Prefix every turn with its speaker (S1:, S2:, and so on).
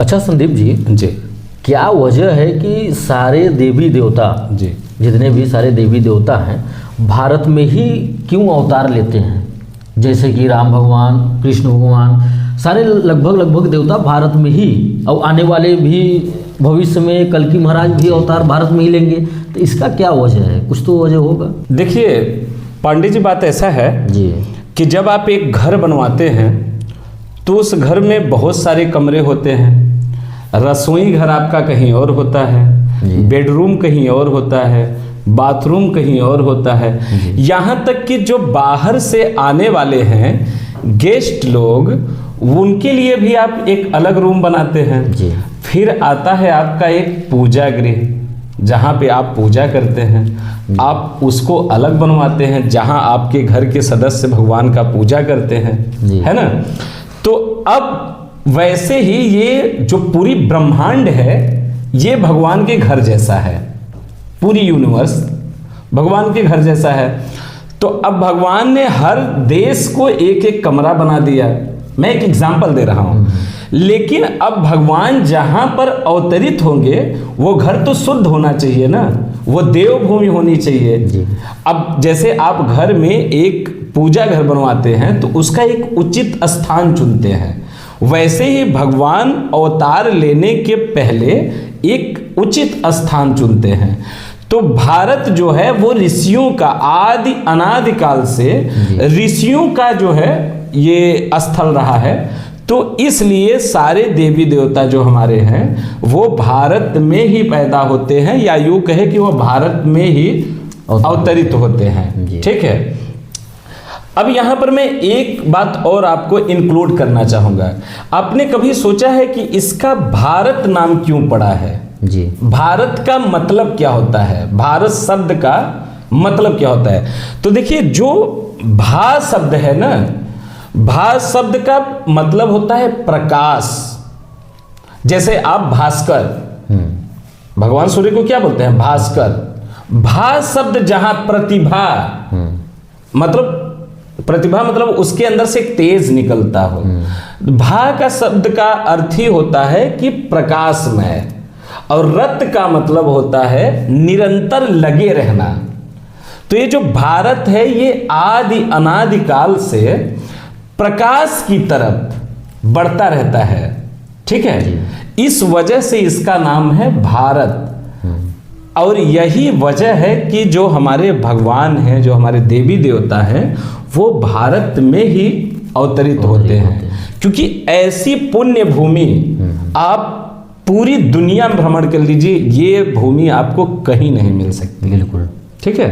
S1: अच्छा संदीप जी,
S2: जी
S1: क्या वजह है कि सारे देवी देवता
S2: जी
S1: जितने भी सारे देवी देवता हैं भारत में ही क्यों अवतार लेते हैं? जैसे कि राम भगवान, कृष्ण भगवान, सारे लगभग देवता भारत में ही, और आने वाले भी भविष्य में कल्कि महाराज भी अवतार भारत में ही लेंगे। तो इसका क्या वजह है? कुछ तो वजह होगा।
S2: देखिए पांडे जी, बात ऐसा है
S1: जी
S2: कि जब आप एक घर बनवाते हैं तो उस घर में बहुत सारे कमरे होते हैं। रसोई घर आपका कहीं और होता है, बेडरूम कहीं और होता है, बाथरूम कहीं और होता है। यहाँ तक कि जो बाहर से आने वाले हैं गेस्ट लोग, उनके लिए भी आप एक अलग रूम बनाते हैं।
S1: जी।
S2: फिर आता है आपका एक पूजा गृह, जहाँ पे आप पूजा करते हैं, आप उसको अलग बनवाते हैं, जहाँ आपके घर के सदस्य भगवान का पूजा करते हैं, है ना। तो अब वैसे ही ये जो पूरी ब्रह्मांड है ये भगवान के घर जैसा है, पूरी यूनिवर्स भगवान के घर जैसा है। तो अब भगवान ने हर देश को एक एक कमरा बना दिया। मैं एक एग्जांपल दे रहा हूं, लेकिन अब भगवान जहां पर अवतरित होंगे वो घर तो शुद्ध होना चाहिए ना, वो देवभूमि होनी चाहिए। अब जैसे आप घर में एक पूजा घर बनवाते हैं तो उसका एक उचित स्थान चुनते हैं, वैसे ही भगवान अवतार लेने के पहले एक उचित स्थान चुनते हैं। तो भारत जो है वो ऋषियों का आदि अनादिकाल से ऋषियों का जो है ये स्थल रहा है। तो इसलिए सारे देवी देवता जो हमारे हैं वो भारत में ही पैदा होते हैं, या यूं कहे कि वो भारत में ही अवतरित होते हैं। ठीक है। अब यहां पर मैं एक बात और आपको इंक्लूड करना चाहूंगा। आपने कभी सोचा है कि इसका भारत नाम क्यों पड़ा है?
S1: जी।
S2: भारत का मतलब क्या होता है? भारत शब्द का मतलब क्या होता है? तो देखिए, जो भा शब्द है ना, भा शब्द का मतलब होता है प्रकाश। जैसे आप भास्कर, भगवान सूर्य को क्या बोलते हैं? भास्कर। भा शब्द जहां प्रतिभा, मतलब प्रतिभा मतलब उसके अंदर से एक तेज निकलता हो। भा का शब्द का अर्थ ही होता है कि प्रकाशमय, और रत का मतलब होता है निरंतर लगे रहना। तो ये जो भारत है ये आदि अनादिकाल से प्रकाश की तरफ बढ़ता रहता है। ठीक है। इस वजह से इसका नाम है भारत। और यही वजह है कि जो हमारे भगवान हैं, जो हमारे देवी देवता हैं, वो भारत में ही अवतरित होते हैं। क्योंकि ऐसी पुण्य भूमि आप पूरी दुनिया में भ्रमण कर लीजिए, ये भूमि आपको कहीं नहीं मिल सकती।
S1: बिल्कुल।
S2: ठीक है।